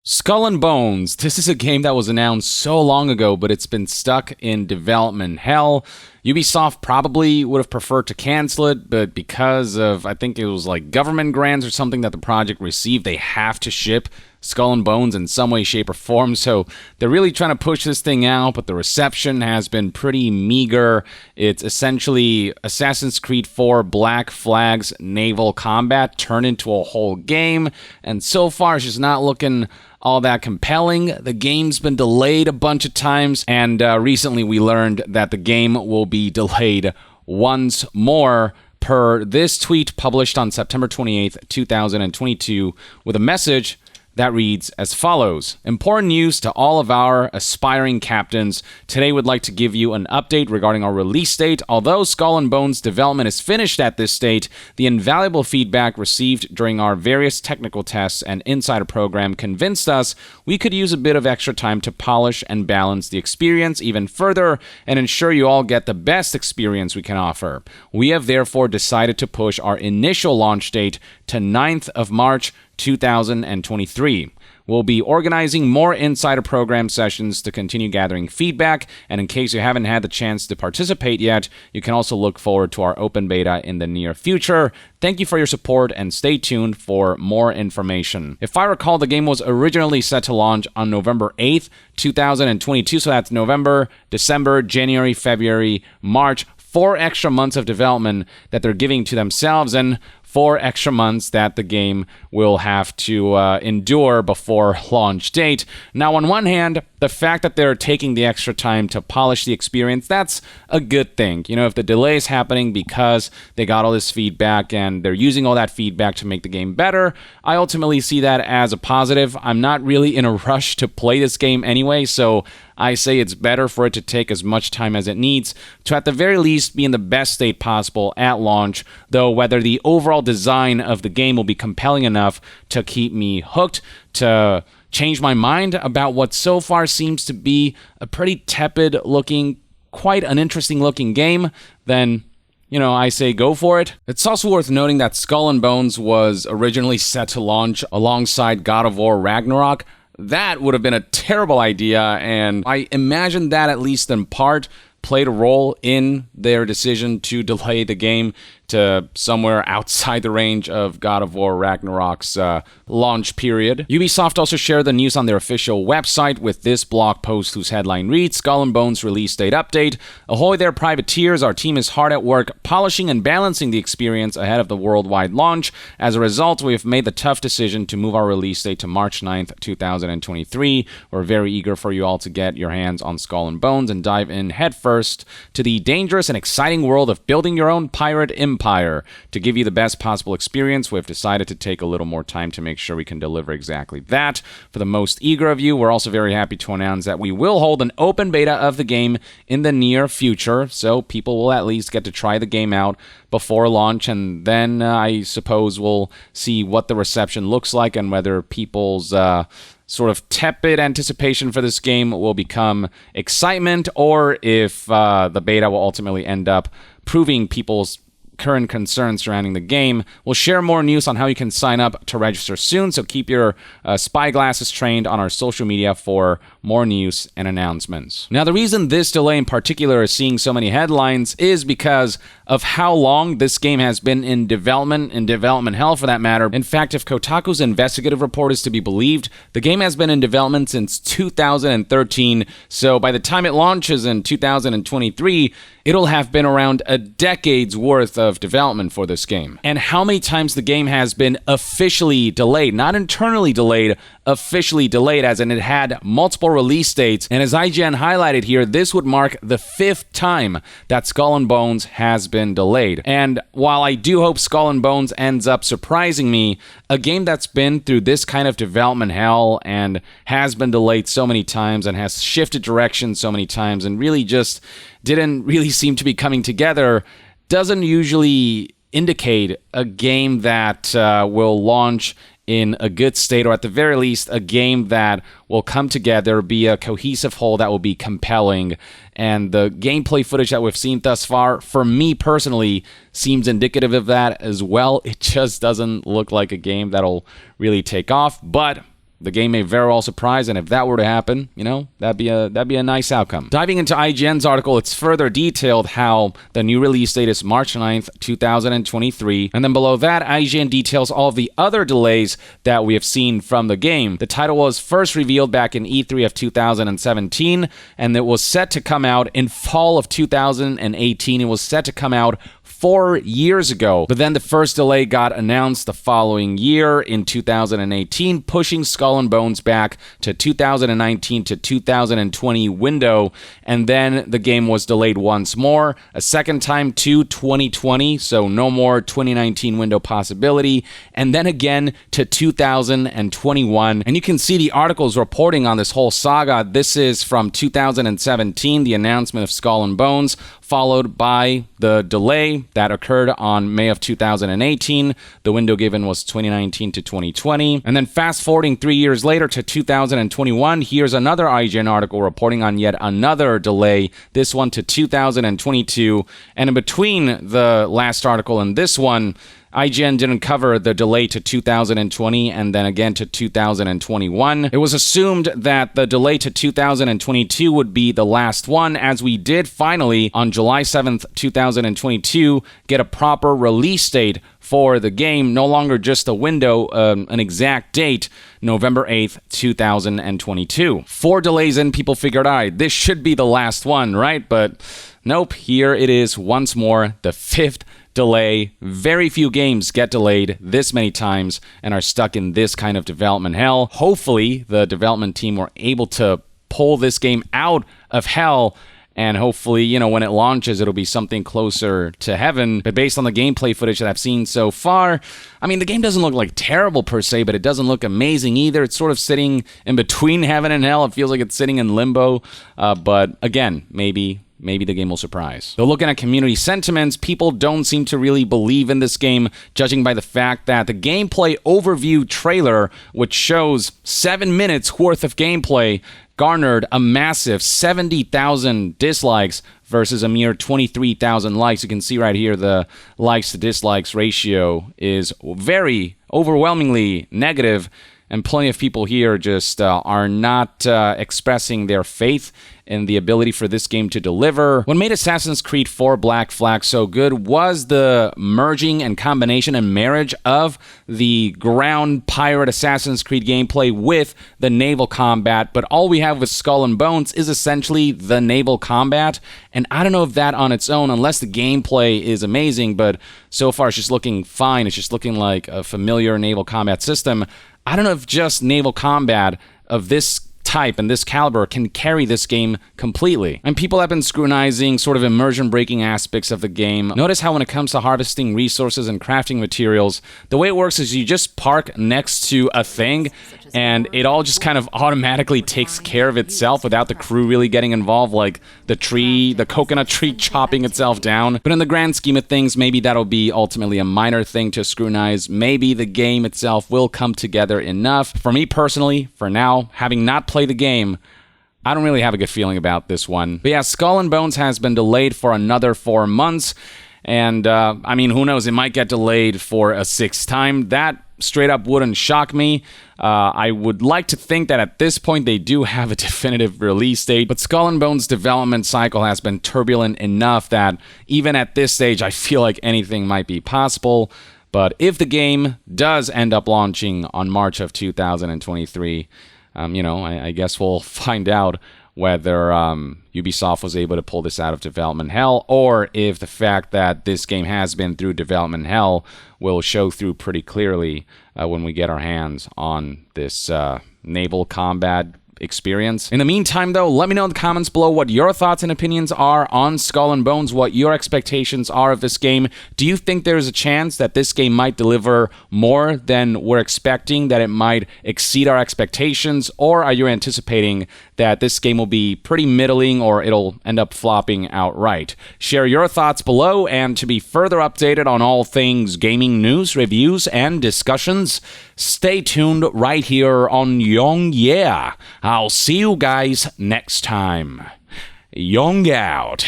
Skull and Bones. This is a game that was announced so long ago, but it's been stuck in development hell. Ubisoft probably would have preferred to cancel it, but because of, I think it was like government grants or something that the project received, they have to ship Skull and Bones in some way, shape, or form. So they're really trying to push this thing out, but the reception has been pretty meager. It's essentially Assassin's Creed 4 Black Flag's naval combat turned into a whole game, and so far it's just not looking all that compelling. The game's been delayed a bunch of times, and recently we learned that the game will be delayed once more, per this tweet published on September 28th, 2022, with a message that reads as follows. Important news to all of our aspiring captains. Today we'd like to give you an update regarding our release date. Although Skull and Bones development is finished at this state, the invaluable feedback received during our various technical tests and insider program convinced us we could use a bit of extra time to polish and balance the experience even further and ensure you all get the best experience we can offer. We have therefore decided to push our initial launch date to 9th of March 2023. We'll be organizing more insider program sessions to continue gathering feedback, and in case you haven't had the chance to participate yet, you can also look forward to our open beta in the near future. Thank you for your support, and stay tuned for more information. If I recall, the game was originally set to launch on November 8th, 2022, so that's November, December, January, February, March, 4 extra months of development that they're giving to themselves, and 4 extra months that the game will have to endure before launch date. Now, on one hand, the fact that they're taking the extra time to polish the experience, that's a good thing. You know, if the delay is happening because they got all this feedback and they're using all that feedback to make the game better, I ultimately see that as a positive. I'm not really in a rush to play this game anyway, so I say it's better for it to take as much time as it needs to at the very least be in the best state possible at launch, though whether the overall design of the game will be compelling enough to keep me hooked, to change my mind about what so far seems to be a pretty tepid looking, quite uninteresting looking game, then I say go for it. It's also worth noting that Skull and Bones was originally set to launch alongside God of War Ragnarok. That would have been a terrible idea, and I imagine that at least in part played a role in their decision to delay the game to somewhere outside the range of God of War Ragnarok's launch period. Ubisoft also shared the news on their official website with this blog post whose headline reads, Skull and Bones release date update. Ahoy there, privateers. Our team is hard at work polishing and balancing the experience ahead of the worldwide launch. As a result, we have made the tough decision to move our release date to March 9th, 2023. We're very eager for you all to get your hands on Skull and Bones and dive in headfirst to the dangerous and exciting world of building your own pirate empire. To give you the best possible experience, we've decided to take a little more time to make sure we can deliver exactly that. For the most eager of you, we're also very happy to announce that we will hold an open beta of the game in the near future, so people will at least get to try the game out before launch, and then I suppose we'll see what the reception looks like and whether people's sort of tepid anticipation for this game will become excitement, or if the beta will ultimately end up proving people's current concerns surrounding the game. We'll share more news on how you can sign up to register soon, so keep your spyglasses trained on our social media for more news and announcements. Now, the reason this delay in particular is seeing so many headlines is because of how long this game has been in development hell for that matter. In fact, if Kotaku's investigative report is to be believed, the game has been in development since 2013, so by the time it launches in 2023, it'll have been around a decade's worth of development for this game. And how many times the game has been officially delayed, not internally delayed, officially delayed, as in it had multiple release dates. And as IGN highlighted here, this would mark the 5th time that Skull and Bones has been delayed. And while I do hope Skull and Bones ends up surprising me, a game that's been through this kind of development hell and has been delayed so many times and has shifted direction so many times and really just didn't really seem to be coming together doesn't usually indicate a game that will launch in a good state, or at the very least, a game that will come together, be a cohesive whole that will be compelling. And the gameplay footage that we've seen thus far, for me personally, seems indicative of that as well. It just doesn't look like a game that'll really take off, but the game may very well surprise, and if that were to happen, that'd be a nice outcome. Diving into IGN's article, it's further detailed how the new release date is March 9th, 2023, and then below that, IGN details all of the other delays that we have seen from the game. The title was first revealed back in E3 of 2017, and it was set to come out in fall of 2018. It was set to come out 4 years ago, but then the first delay got announced the following year in 2018, pushing Skull and Bones back to 2019 to 2020 window, and then the game was delayed once more, a second time to 2020, so no more 2019 window possibility, and then again to 2021. And you can see the articles reporting on this whole saga. This is from 2017, the announcement of Skull and Bones, followed by the delay that occurred on May of 2018. The window given was 2019 to 2020. And then fast forwarding 3 years later to 2021, here's another IGN article reporting on yet another delay, this one to 2022. And in between the last article and this one, IGN didn't cover the delay to 2020 and then again to 2021. It was assumed that the delay to 2022 would be the last one, as we did finally, on July 7th, 2022, get a proper release date for the game, no longer just a window, an exact date, November 8th, 2022. 4 delays in, people figured, all right, this should be the last one, right? But nope, here it is once more, the 5th delay. Very few games get delayed this many times and are stuck in this kind of development hell. Hopefully, the development team were able to pull this game out of hell, and hopefully, when it launches, it'll be something closer to heaven. But based on the gameplay footage that I've seen so far, the game doesn't look like terrible per se, but it doesn't look amazing either. It's sort of sitting in between heaven and hell. It feels like it's sitting in limbo. But again, maybe the game will surprise. Though looking at community sentiments, people don't seem to really believe in this game, judging by the fact that the gameplay overview trailer, which shows 7 minutes worth of gameplay, garnered a massive 70,000 dislikes versus a mere 23,000 likes. You can see right here the likes to dislikes ratio is very overwhelmingly negative, and plenty of people here just are not expressing their faith in the ability for this game to deliver. What made Assassin's Creed 4 Black Flag so good was the merging and combination and marriage of the ground pirate Assassin's Creed gameplay with the naval combat, but all we have with Skull and Bones is essentially the naval combat, and I don't know if that on its own, unless the gameplay is amazing, but so far it's just looking fine. It's just looking like a familiar naval combat system. I don't know if just naval combat of this type and this caliber can carry this game completely. And people have been scrutinizing sort of immersion-breaking aspects of the game. Notice how when it comes to harvesting resources and crafting materials, the way it works is you just park next to a thing and it all just kind of automatically takes care of itself without the crew really getting involved, like the coconut tree chopping itself down. But in the grand scheme of things, maybe that'll be ultimately a minor thing to scrutinize. Maybe the game itself will come together enough. For me personally, for now, having not played the game, I don't really have a good feeling about this one. But yeah, Skull and Bones has been delayed for another 4 months. And, who knows? It might get delayed for a 6th time. That straight up wouldn't shock me. I would like to think that at this point they do have a definitive release date, but Skull and Bones' development cycle has been turbulent enough that even at this stage, I feel like anything might be possible. But if the game does end up launching on March of 2023, I guess we'll find out whether Ubisoft was able to pull this out of development hell, or if the fact that this game has been through development hell will show through pretty clearly when we get our hands on this naval combat experience. In the meantime, though, let me know in the comments below what your thoughts and opinions are on Skull and Bones, what your expectations are of this game. Do you think there's a chance that this game might deliver more than we're expecting, that it might exceed our expectations, or are you anticipating that this game will be pretty middling or it'll end up flopping outright? Share your thoughts below, and to be further updated on all things gaming news, reviews, and discussions, stay tuned right here on Young Yeah. I'll see you guys next time. Young out.